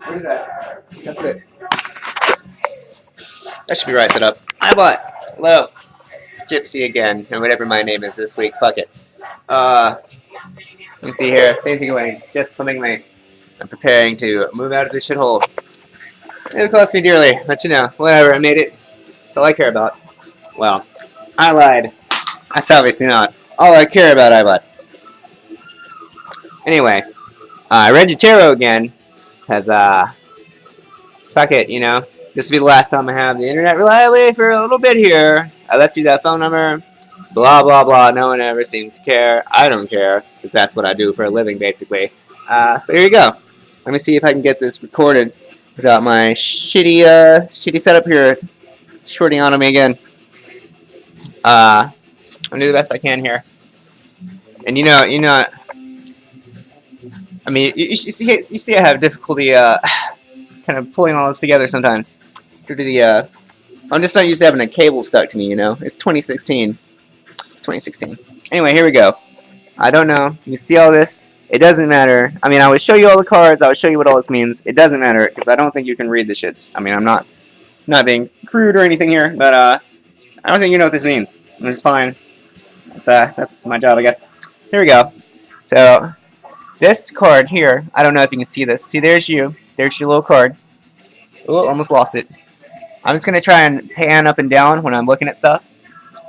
What is that? That's it. That should be right set up. Ibot. Hello. It's Gypsy again, and whatever my name is this week. Fuck it. Let me see here. Things are going just swimmingly. I'm preparing to move out of this shithole. It'll cost me dearly, but you know, whatever. I made it. That's all I care about. Well, I lied. That's obviously not all I care about, Ibot. Anyway, I read your tarot again, because, fuck it, you know. This will be the last time I have the internet reliably for a little bit here. I left you that phone number. Blah, blah, blah. No one ever seems to care. I don't care, because that's what I do for a living, basically. So here you go. Let me see if I can get this recorded without my shitty setup here shorting on me again. I'm gonna do the best I can here. And you know, I mean, you see I have difficulty, kind of pulling all this together sometimes. Due to the, I'm just not used to having a cable stuck to me, you know? It's 2016. 2016. Anyway, here we go. I don't know. You see all this? It doesn't matter. I mean, I would show you all the cards. I would show you what all this means. It doesn't matter, because I don't think you can read the shit. I mean, I'm not being crude or anything here, but, I don't think you know what this means. Which is fine. That's my job, I guess. Here we go. So, this card here, I don't know if you can see this. See, there's you. There's your little card. Oh, almost lost it. I'm just going to try and pan up and down when I'm looking at stuff,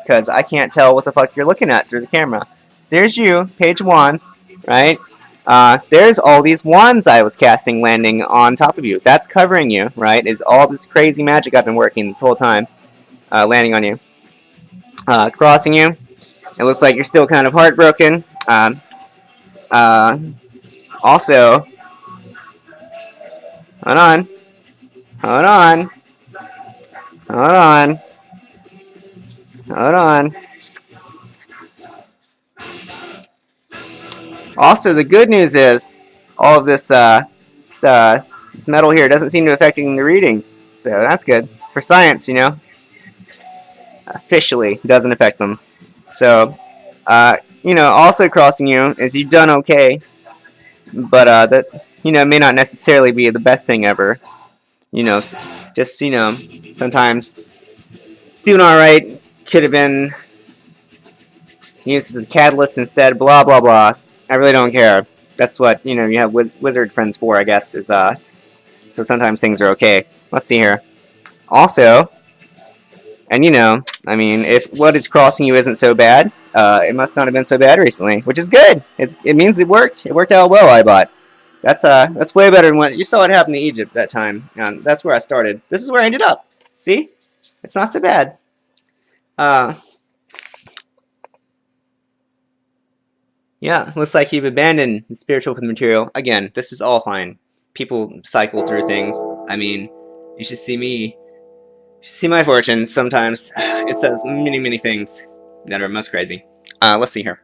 because I can't tell what the fuck you're looking at through the camera. So there's you, Page of Wands, right? There's all these wands I was casting landing on top of you. That's covering you, right? Is all this crazy magic I've been working this whole time landing on you. Crossing you. It looks like you're still kind of heartbroken. Also, hold on. Hold on. Hold on. Hold on. Also, the good news is all of this this metal here doesn't seem to affecting the readings, so that's good for science, you know. Officially, doesn't affect them. So, you know, also crossing you is you've done okay, but that, you know, may not necessarily be the best thing ever. You know, just, you know, sometimes doing all right could have been used as a catalyst instead. Blah blah blah. I really don't care. That's what, you know, you have wizard friends for, I guess, is, so sometimes things are okay. Let's see here. Also, and you know, I mean, if what is crossing you isn't so bad, it must not have been so bad recently, which is good. It means it worked. It worked out well, Ibot. That's way better than what, you saw what happened to Egypt that time. That's where I started. This is where I ended up. See? It's not so bad. Yeah, looks like you've abandoned the spiritual for the material. Again, this is all fine. People cycle through things. I mean, you should see me. You should see my fortune. Sometimes it says many, many things that are most crazy. Let's see here.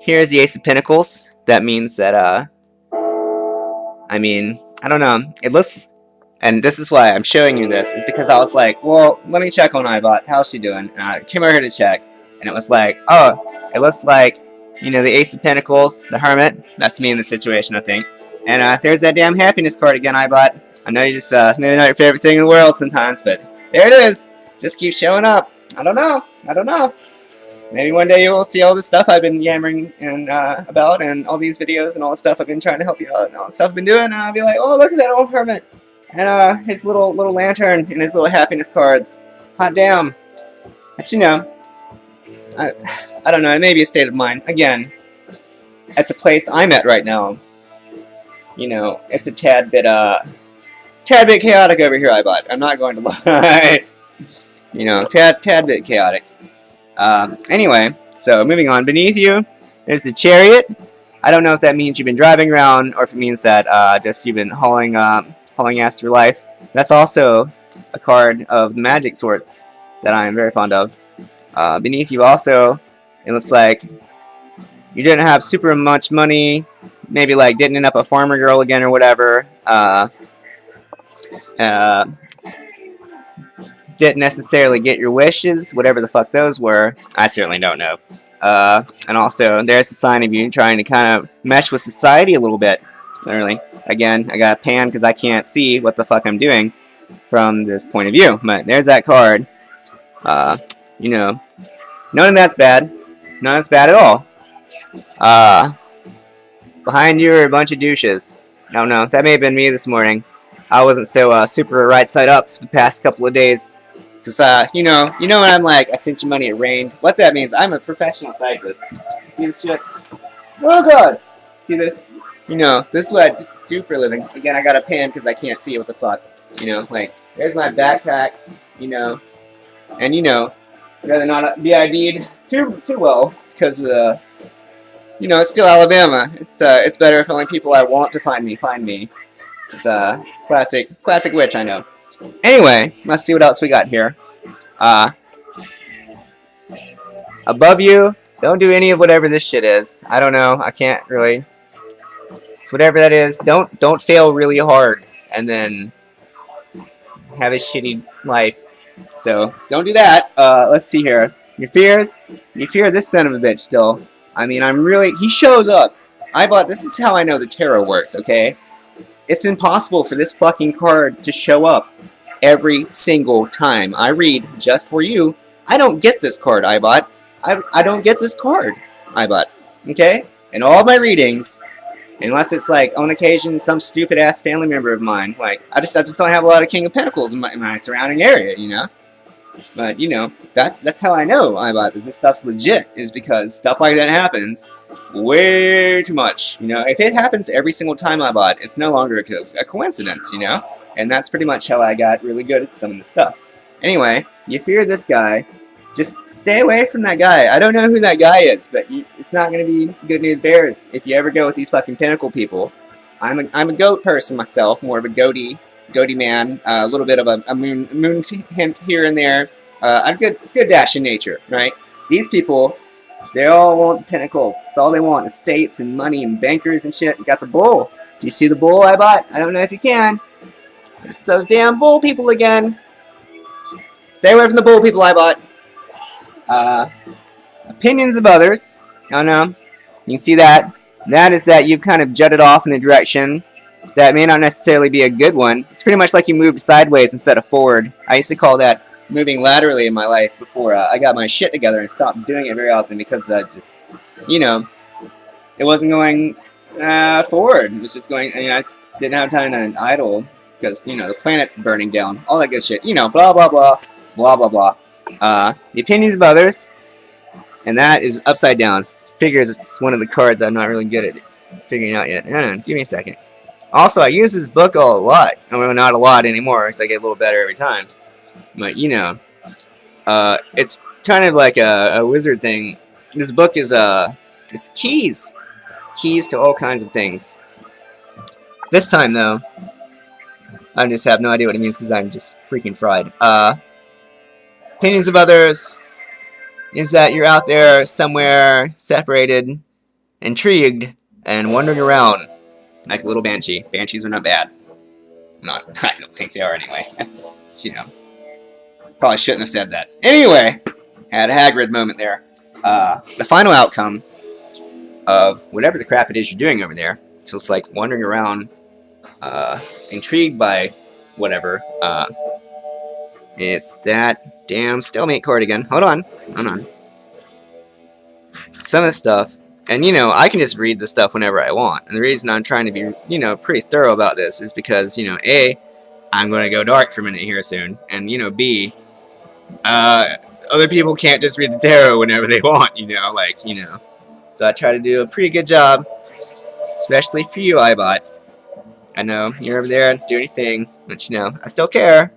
Here's the Ace of Pentacles. That means that, I mean, I don't know. It looks, and this is why I'm showing you this, is because I was like, well, let me check on Ibot. How's she doing? And I came over here to check. And it was like, oh, it looks like, you know, the Ace of Pentacles, the Hermit. That's me in the situation, I think. And there's that damn happiness card again, Ibot. I know you just, maybe not your favorite thing in the world sometimes, but there it is. Just keep showing up. I don't know. I don't know. Maybe one day you will see all this stuff I've been yammering and about, and all these videos and all the stuff I've been trying to help you out, and all the stuff I've been doing, and I'll be like, oh, look at that old Hermit. And his little lantern and his little happiness cards. Hot damn. But you know, I don't know, it may be a state of mind. Again, at the place I'm at right now, you know, it's a tad bit chaotic over here, Ibot. I'm not going to lie. You know, tad bit chaotic. Anyway, so moving on. Beneath you, there's the Chariot. I don't know if that means you've been driving around, or if it means that just you've been hauling ass through life. That's also a card of the magic sorts that I am very fond of. Beneath you also, it looks like you didn't have super much money, maybe like didn't end up a farmer girl again or whatever. Didn't necessarily get your wishes, whatever the fuck those were. I certainly don't know. And also, there's a sign of you trying to kind of mesh with society a little bit. Literally. Again, I got a pan because I can't see what the fuck I'm doing from this point of view. But there's that card. You know, none of that's bad. None of that's bad at all. Behind you are a bunch of douches. I don't know. That may have been me this morning. I wasn't so super right side up the past couple of days. Cause you know when I'm like, I sent you money, it rained. What that means? I'm a professional cyclist. See this shit? Oh god! See this? You know, this is what I do for a living. Again, I got a pan because I can't see what the fuck. You know, like there's my backpack. You know, and you know, I'd rather not be ID'd too well because of the. You know, it's still Alabama. It's better if only people I want to find me. It's classic witch, I know. Anyway, let's see what else we got here. Above you, don't do any of whatever this shit is. I don't know. I can't really. So whatever that is, don't fail really hard and then have a shitty life. So don't do that. Let's see here. Your fears. You fear this son of a bitch still. I mean, he shows up. This is how I know the tarot works, okay? It's impossible for this fucking card to show up every single time I read just for you. I don't get this card, Ibot. I don't get this card, Ibot. Okay? In all my readings, unless it's like, on occasion, some stupid-ass family member of mine, like, I just don't have a lot of King of Pentacles in my surrounding area, you know? But, you know, that's how I know that this stuff's legit, is because stuff like that happens way too much. You know, if it happens every single time it's no longer a coincidence, you know? And that's pretty much how I got really good at some of this stuff. Anyway, you fear this guy. Just stay away from that guy. I don't know who that guy is, but it's not going to be good news bears if you ever go with these fucking pinnacle people. I'm a goat person myself, more of a goatee man, a little bit of a moon hint here and there, a good dash in nature, right? These people, they all want pinnacles. It's all they want, estates and money and bankers and shit. You got the bull. Do you see the bull I bought? I don't know if you can. It's those damn bull people again. Stay away from the bull people I bought. Opinions of others. I don't know. You can see that. That is that you've kind of jutted off in a direction that may not necessarily be a good one. It's pretty much like you moved sideways instead of forward. I used to call that moving laterally in my life before I got my shit together and stopped doing it very often because just, you know, it wasn't going forward. It was just going, I just didn't have time to idle because, you know, the planet's burning down. All that good shit. You know, blah, blah, blah, blah, blah, blah. The opinions of others, and that is upside down. Figures it's one of the cards I'm not really good at figuring out yet. Hang on, give me a second. Also, I use this book a lot. I mean, not a lot anymore, because I get a little better every time. But, you know, it's kind of like a wizard thing. This book is it's keys. Keys to all kinds of things. This time, though, I just have no idea what it means because I'm just freaking fried. Opinions of others is that you're out there somewhere separated, intrigued, and wandering around like a little banshee. Banshees are not bad. I don't think they are anyway. You know, probably shouldn't have said that. Anyway, had a Hagrid moment there. The final outcome of whatever the crap it is you're doing over there, so it's like wandering around, intrigued by whatever. It's that damn stalemate card again. Hold on. Some of the stuff. And, you know, I can just read this stuff whenever I want. And the reason I'm trying to be, you know, pretty thorough about this is because, you know, A, I'm going to go dark for a minute here soon. And, you know, B, other people can't just read the tarot whenever they want, you know, like, you know. So I try to do a pretty good job, especially for you, Ibot. I know you're over there doing your thing, but, you know, I still care.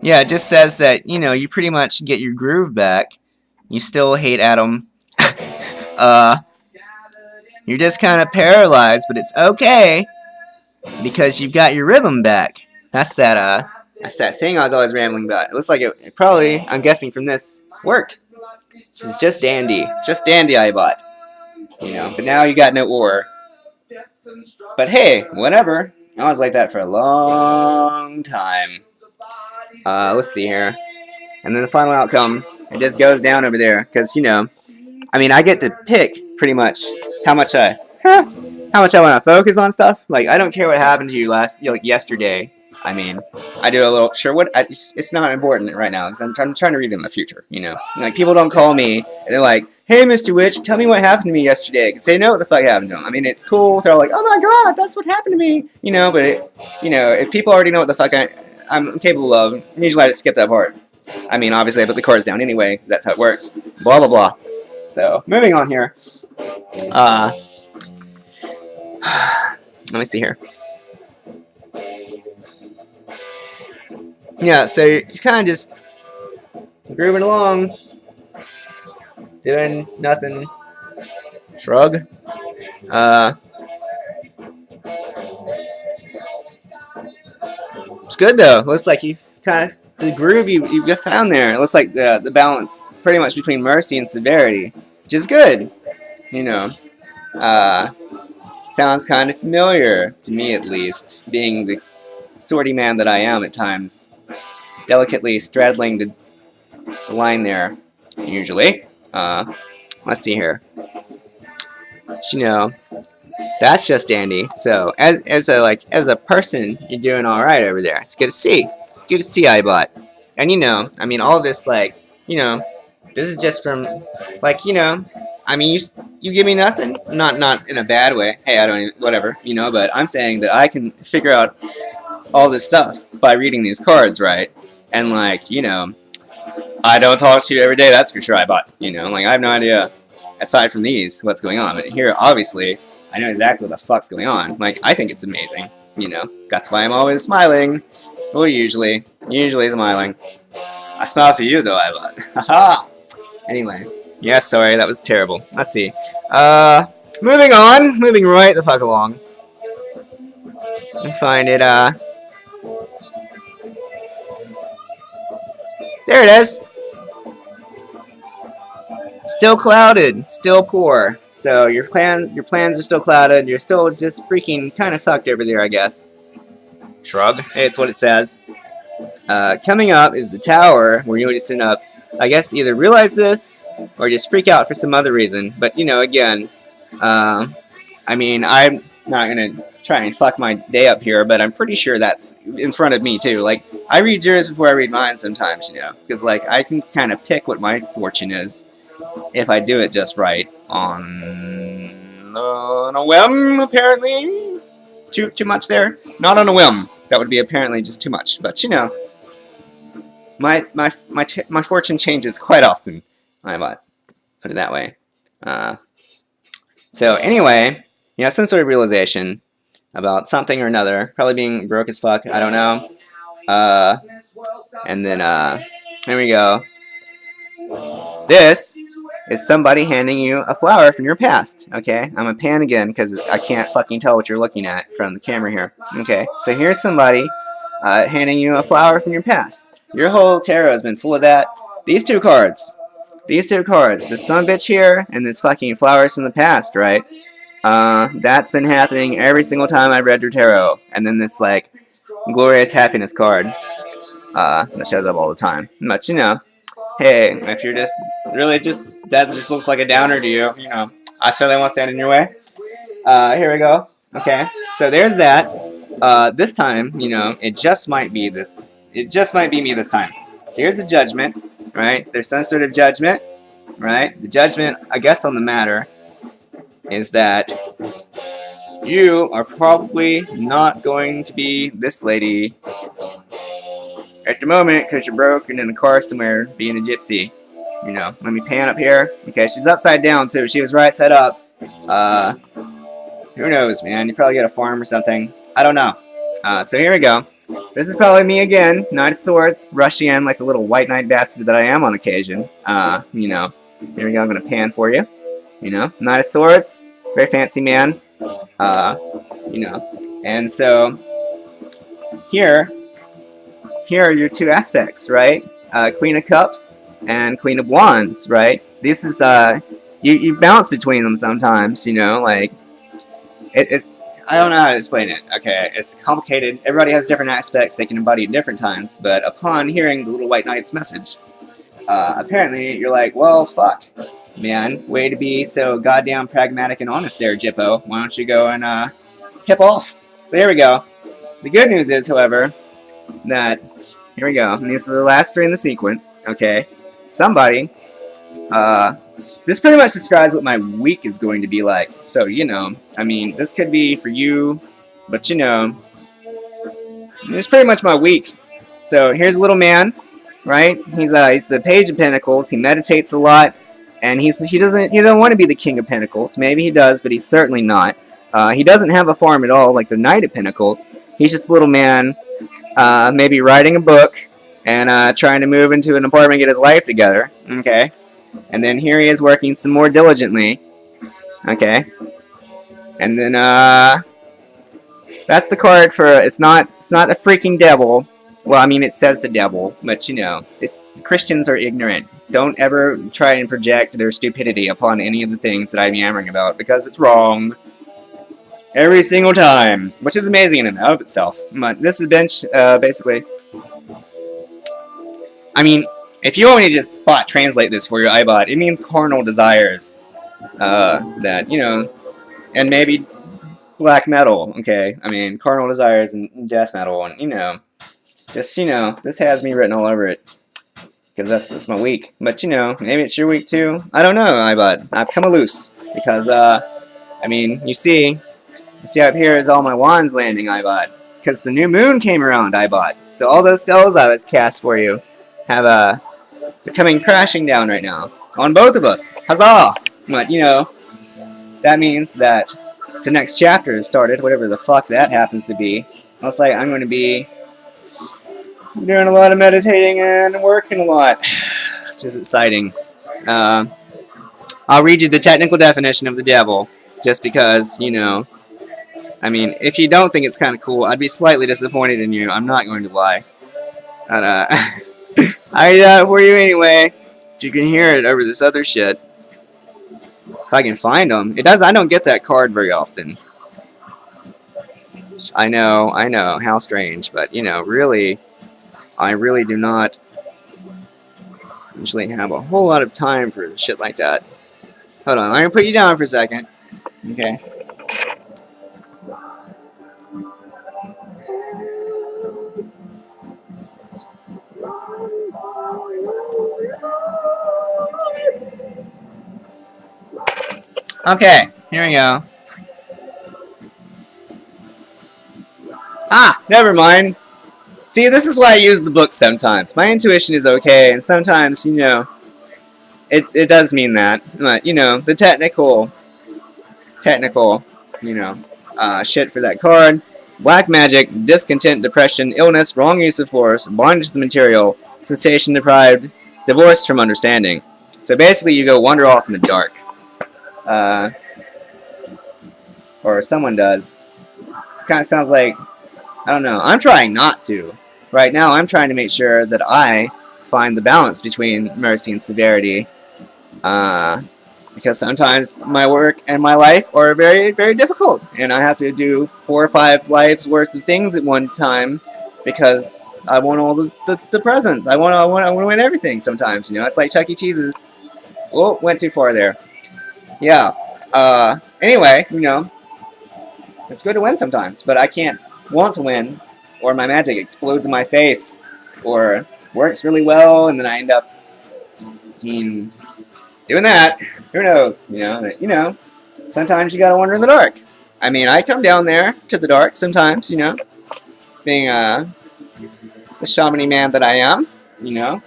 Yeah, it just says that, you know, you pretty much get your groove back. You still hate Adam. You're just kind of paralyzed, but it's okay because you've got your rhythm back. That's that thing I was always rambling about. It looks like it probably, I'm guessing from this, worked. This is just dandy. It's just dandy I bought. You know, but now you got no ore. But hey, whatever. I was like that for a long time. Let's see here. And then the final outcome, it just goes down over there. Because, you know, I mean, I get to pick pretty much how much I want to focus on stuff. Like, I don't care what happened to you like yesterday. I mean, I do a little, sure, it's not important right now, because I'm trying to read in the future, you know? Like, people don't call me, and they're like, hey, Mr. Witch, tell me what happened to me yesterday, because they know what the fuck happened to them. I mean, it's cool, they're like, oh my god, that's what happened to me, you know, but, if people already know what the fuck I'm capable of, usually I just skip that part. I mean, obviously I put the cards down anyway, because that's how it works. Blah, blah, blah. So, moving on here. Let me see here. Yeah, so you're kind of just grooving along, doing nothing. Shrug. It's good though. Looks like you kind of the groove you found there. It looks like the balance pretty much between mercy and severity, which is good. You know, sounds kind of familiar to me, at least, being the sorty man that I am at times. Delicately straddling the line there, usually. Let's see here. But, you know, that's just dandy. So, as a person, you're doing all right over there. It's good to see. Good to see, Ibot. And you know, I mean, all this, like, you know, this is just from, like, you know, I mean, you give me nothing, not in a bad way. Hey, I don't even, whatever, you know. But I'm saying that I can figure out all this stuff by reading these cards, right? And, like, you know, I don't talk to you every day, that's for sure, Ibot. You know, like, I have no idea, aside from these, what's going on. But here, obviously, I know exactly what the fuck's going on. Like, I think it's amazing, you know. That's why I'm always smiling. Or usually smiling. I smile for you, though, Ibot. Haha! Anyway. Yeah, sorry, that was terrible. Let's see. Moving on. Moving right the fuck along. Find it, there it is. Still clouded. Still poor. So your plans are still clouded. You're still just freaking kind of fucked over there, I guess. Shrug. Hey, it's what it says. Coming up is the tower, where you just end up, I guess, either realize this or just freak out for some other reason. But, you know, again, I mean, I'm not gonna try and fuck my day up here, but I'm pretty sure that's in front of me too. Like, I read yours before I read mine sometimes, you know, because, like, I can kind of pick what my fortune is if I do it just right on a whim. Apparently, too much there. Not on a whim. That would be apparently just too much. But, you know, my fortune changes quite often. I might put it that way. So anyway, you know, some sort of realization about something or another, probably being broke as fuck, I don't know. And then, here we go. This is somebody handing you a flower from your past, okay? I'm gonna pan again, because I can't fucking tell what you're looking at from the camera here. Okay, so here's somebody handing you a flower from your past. Your whole tarot has been full of that. These two cards, this sumbitch here, and this fucking flowers from the past, right? That's been happening every single time I've read your tarot. And then this, like, glorious happiness card that shows up all the time. But, you know, hey, if you're just really that just looks like a downer to you, you know, I certainly won't stand in your way. Here we go. Okay, so there's that. This time, you know, it just might be me this time. So here's the judgment, right? There's some sort of judgment, right? The judgment, I guess, on the matter is that you are probably not going to be this lady at the moment, because you're broke and in a car somewhere being a gypsy. You know, let me pan up here. Okay, she's upside down too. She was right side up. Who knows, man? You probably got a farm or something. I don't know. So here we go. This is probably me again. Knight of Swords, rushing in like the little white knight bastard that I am on occasion. You know, here we go. I'm gonna pan for you. You know, Knight of Swords, very fancy man. You know, and so here are your two aspects, right? Queen of Cups and Queen of Wands, right? This is you bounce between them sometimes, you know, like I don't know how to explain it. Okay, it's complicated. Everybody has different aspects they can embody at different times, but upon hearing the Little White Knight's message, apparently you're like, well, fuck, man, way to be so goddamn pragmatic and honest there, Jippo. Why don't you go and hip off? So here we go. The good news is, however, that here we go. And these are the last three in the sequence. Okay, somebody. This pretty much describes what my week is going to be like. So, you know, I mean, this could be for you, but you know, it's pretty much my week. So here's a little man, right? He's the Page of Pentacles. He meditates a lot, and he doesn't want to be the King of Pentacles. Maybe he does, but he's certainly not. He doesn't have a farm at all, like the Knight of Pentacles. He's just a little man, maybe writing a book and trying to move into an apartment and get his life together. Okay. And then here he is working some more diligently. Okay. And then that's the card for it's not the freaking devil. Well, I mean it says the devil, but you know, Christians are ignorant. Don't ever try and project their stupidity upon any of the things that I'm yammering about because it's wrong. Every single time, which is amazing in and of itself. But this is bench basically. I mean, if you want me to just spot translate this for your Ibot, it means carnal desires. That, you know, and maybe black metal, okay? I mean, carnal desires and death metal, and, you know, just, you know, this has me written all over it. Because that's my week. But, you know, maybe it's your week too. I don't know, Ibot. I've come loose. Because, I mean, you see up here is all my wands landing, Ibot. Because the new moon came around, Ibot. So all those spells I was cast for you have, they're coming crashing down right now. On both of us. Huzzah! But, you know, that means that the next chapter has started, whatever the fuck that happens to be. Looks like I'm going to be doing a lot of meditating and working a lot, which is exciting. I'll read you the technical definition of the devil, just because, you know, I mean, if you don't think it's kind of cool, I'd be slightly disappointed in you. I'm not going to lie. But, I read that for you anyway. If you can hear it over this other shit. If I can find them. I don't get that card very often. I know, how strange. But, you know, really, I really do not usually have a whole lot of time for shit like that. Hold on, I'm going to put you down for a second. Okay. Okay, here we go. Ah, never mind. See, this is why I use the book sometimes. My intuition is okay, and sometimes, you know, it does mean that. But, you know, the technical, you know, shit for that card. Black magic, discontent, depression, illness, wrong use of force, bondage to the material, sensation deprived, divorce from understanding. So basically you go wander off in the dark. Or someone does. It kind of sounds like, I don't know. I'm trying not to. Right now, I'm trying to make sure that I find the balance between mercy and severity. Because sometimes my work and my life are very, very difficult. And I have to do 4 or 5 lives worth of things at one time. Because I want all the presents. I want to win everything sometimes. You know, it's like Chuck E. Cheese's. Oh, went too far there. Yeah. Anyway, you know, it's good to win sometimes, but I can't want to win, or my magic explodes in my face, or works really well, and then I end up doing that. Who knows? You know, sometimes you gotta wander in the dark. I mean, I come down there to the dark sometimes, you know, being the shamany man that I am, you know.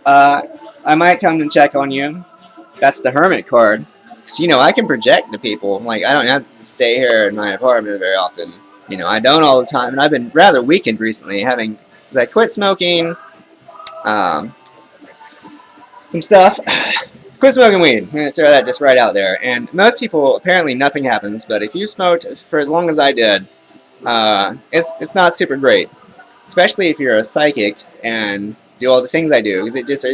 I might come and check on you. That's the Hermit card. So, you know, I can project to people. Like, I don't have to stay here in my apartment very often. You know, I don't all the time. And I've been rather weakened recently, because I quit smoking, some stuff. Quit smoking weed. I'm going to throw that just right out there. And most people, apparently nothing happens. But if you smoked for as long as I did, it's not super great. Especially if you're a psychic and do all the things I do. Because it just,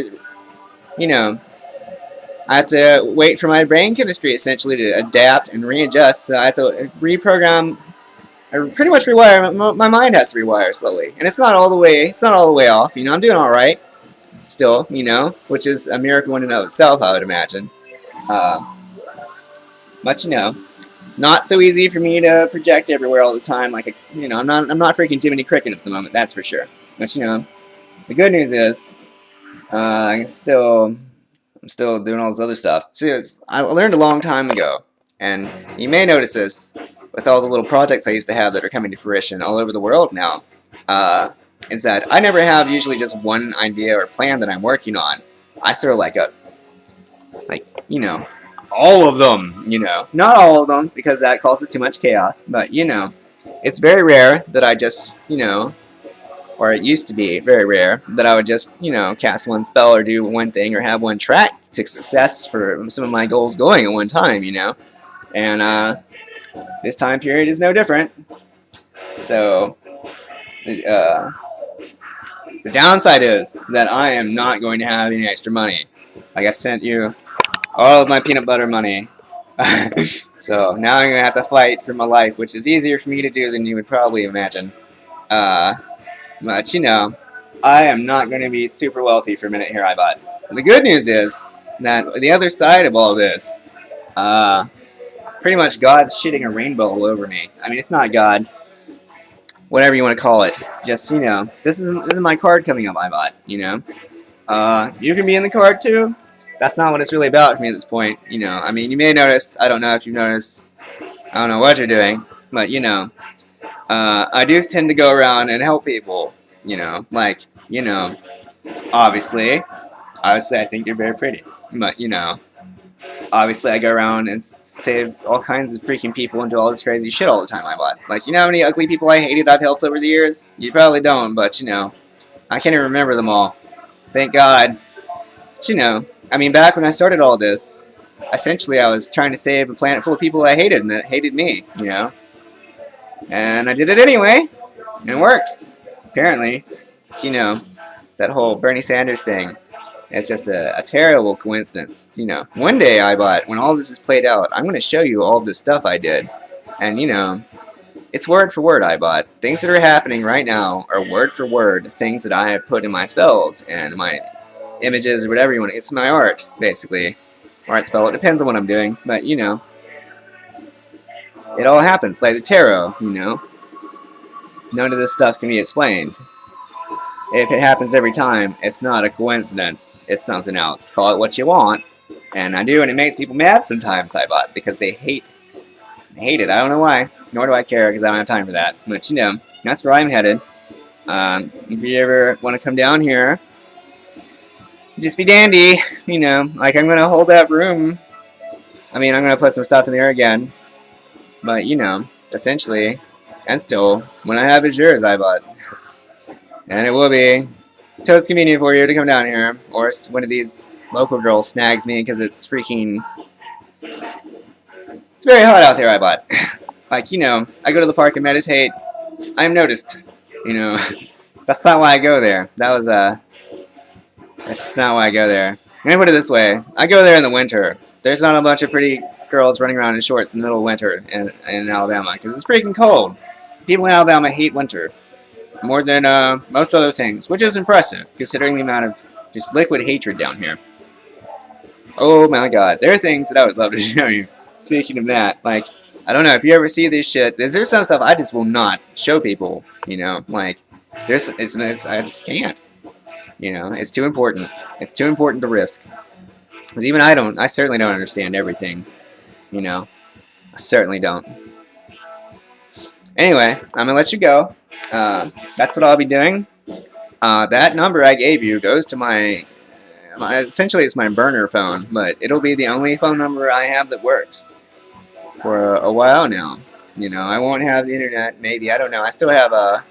you know, I have to wait for my brain chemistry essentially to adapt and readjust. So I have to reprogram, or pretty much rewire. My mind has to rewire slowly, and it's not all the way. It's not all the way off. You know, I'm doing all right still. You know, which is a miracle in and of itself, I would imagine. Uh, but you know, not so easy for me to project everywhere all the time. Like, you know, I'm not freaking Jiminy Cricket at the moment. That's for sure. But you know, the good news is, I'm still doing all this other stuff. See, I learned a long time ago, and you may notice this with all the little projects I used to have that are coming to fruition all over the world now, is that I never have usually just one idea or plan that I'm working on. I throw like, you know, all of them, you know. Not all of them, because that causes too much chaos, but, you know, it's very rare that I just, you know, or it used to be very rare, that I would just, you know, cast one spell or do one thing or have one track to success for some of my goals going at one time, you know. And this time period is no different. So, the downside is that I am not going to have any extra money. Like, I sent you all of my peanut butter money. So now I'm going to have to fight for my life, which is easier for me to do than you would probably imagine. But, you know, I am not going to be super wealthy for a minute here, Ibot. The good news is that the other side of all this, pretty much God's shitting a rainbow all over me. I mean, it's not God. Whatever you want to call it. Just, you know, this is my card coming up, Ibot, you know. You can be in the card too. That's not what it's really about for me at this point, you know. I mean, you may notice, I don't know if you notice, I don't know what you're doing, but, you know, I do tend to go around and help people, you know, like, you know, obviously I think you're very pretty, but, you know, obviously I go around and save all kinds of freaking people and do all this crazy shit all the time, Ibot. Like, you know how many ugly people I hated I've helped over the years? You probably don't, but, you know, I can't even remember them all. Thank God. But, you know, I mean, back when I started all this, essentially I was trying to save a planet full of people I hated and that hated me, you know. And I did it anyway, and it worked, apparently. You know, that whole Bernie Sanders thing, it's just a terrible coincidence. You know, one day, Ibot, when all this is played out, I'm going to show you all this stuff I did. And, you know, it's word for word, Ibot. Things that are happening right now are word for word things that I have put in my spells and my images or whatever you want. It's my art, basically. Art spell. It depends on what I'm doing, but, you know, it all happens, like the tarot, you know. None of this stuff can be explained. If it happens every time, it's not a coincidence. It's something else. Call it what you want. And I do, and it makes people mad sometimes, Ibot, because they hate it. I don't know why. Nor do I care, because I don't have time for that. But, you know, that's where I'm headed. If you ever want to come down here, just be dandy. You know, like, I'm going to hold that room. I mean, I'm going to put some stuff in there again. But, you know, essentially, and still, when I have is yours, Ibot. And it will be. So it's convenient for you to come down here. Or one of these local girls snags me because it's freaking... It's very hot out there, Ibot. Like, you know, I go to the park and meditate. I'm noticed. You know, that's not why I go there. That's not why I go there. I'm going to put it this way. I go there in the winter. There's not a bunch of pretty girls running around in shorts in the middle of winter in Alabama, because it's freaking cold. People in Alabama hate winter more than most other things, which is impressive, considering the amount of just liquid hatred down here. Oh my god, there are things that I would love to show you. Speaking of that, like, I don't know, if you ever see this shit, there's some stuff I just will not show people, you know, like, I just can't, you know, it's too important. It's too important to risk. Because even I certainly don't understand everything. You know, I certainly don't. Anyway, I'm gonna let you go. That's what I'll be doing. That number I gave you goes to my essentially it's my burner phone, but it'll be the only phone number I have that works for a while now. You know, I won't have the internet. Maybe, I don't know. I still have I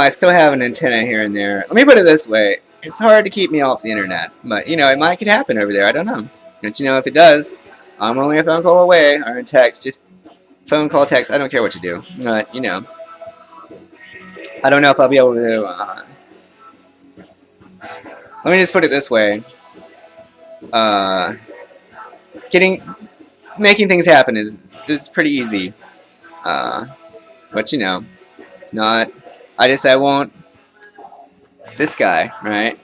still have an antenna here and there. Let me put it this way: it's hard to keep me off the internet, but you know, it could happen over there. I don't know. But you know, if it does, I'm only a phone call away, or a text, just phone call, text, I don't care what you do. But, you know, I don't know if I'll be able to, let me just put it this way. Uh, making things happen is pretty easy. Uh, but you know, not. I won't. This guy, right?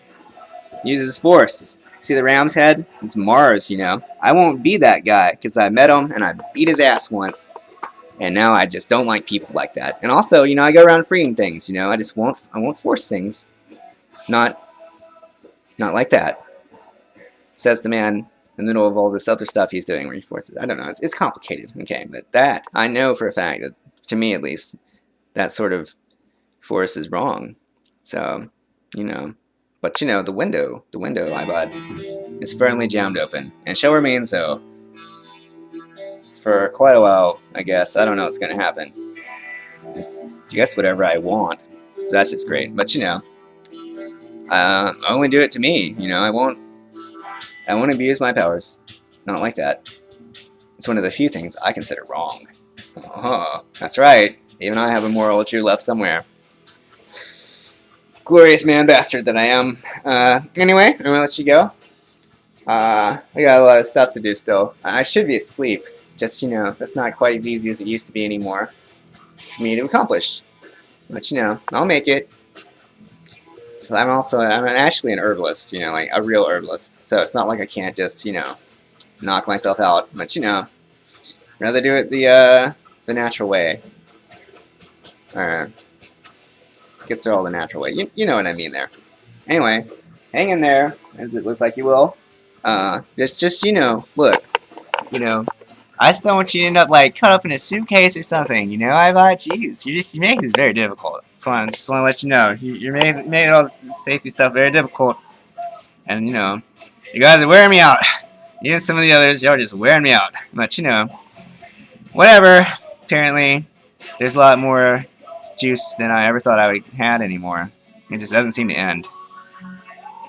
Uses force. See the ram's head? It's Mars, you know. I won't be that guy because I met him and I beat his ass once. And now I just don't like people like that. And also, you know, I go around freeing things, you know. I won't force things. Not like that. Says the man in the middle of all this other stuff he's doing where he forces. I don't know. It's complicated, okay. But that, I know for a fact that, to me at least, that sort of force is wrong. So, you know. But, you know, the window, Ibot, is firmly jammed open. And shall remain so for quite a while, I guess. I don't know what's going to happen. It's just whatever I want. So that's just great. But, you know, I only do it to me. You know, I won't abuse my powers. Not like that. It's one of the few things I consider wrong. That's right. Even I have a moral true left somewhere. Glorious man bastard that I am. Anyway, I'm gonna let you go. We got a lot of stuff to do still. I should be asleep. Just, you know, that's not quite as easy as it used to be anymore for me to accomplish. But, you know, I'll make it. So I'm actually an herbalist, you know, like a real herbalist. So it's not like I can't just, you know, knock myself out. But, you know, rather do it the natural way. Or, I guess they're all the natural way. You know what I mean there. Anyway, hang in there, as it looks like you will. Just you know, look, you know, I just don't want you to end up like cut up in a suitcase or something. You know, I thought, jeez, you make this very difficult. Just want to let you know, you're making all this safety stuff very difficult. And you know, you guys are wearing me out. Even some of the others, y'all are just wearing me out. But you know, whatever. Apparently, there's a lot more juice than I ever thought I would had anymore. It just doesn't seem to end.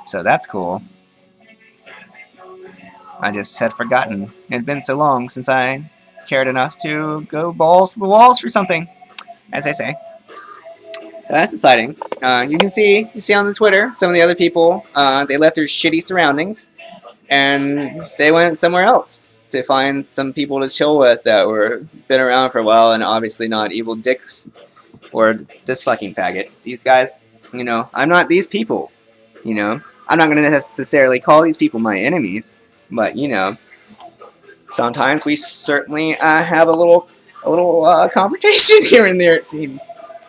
So that's cool. I just had forgotten. It had been so long since I cared enough to go balls to the walls for something, as they say. So that's exciting. You can see on the Twitter some of the other people. They left their shitty surroundings, and they went somewhere else to find some people to chill with that were been around for a while and obviously not evil dicks or this fucking faggot. These guys, you know, I'm not these people. You know, I'm not going to necessarily call these people my enemies. But, you know, sometimes we certainly have a little confrontation here and there, it seems.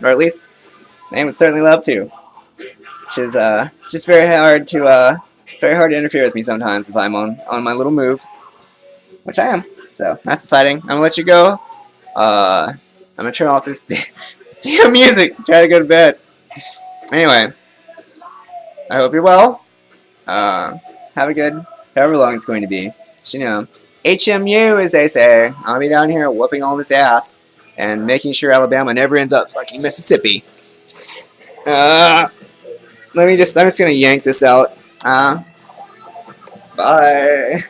Or at least they would certainly love to. Which is, it's just very hard to interfere with me sometimes if I'm on my little move. Which I am. So, that's exciting. I'm gonna let you go. I'm gonna turn off this damn music. Try to go to bed. Anyway, I hope you're well. Have a good however long it's going to be. But, you know, HMU, as they say. I'll be down here whooping all this ass and making sure Alabama never ends up fucking Mississippi. I'm just gonna yank this out. Bye.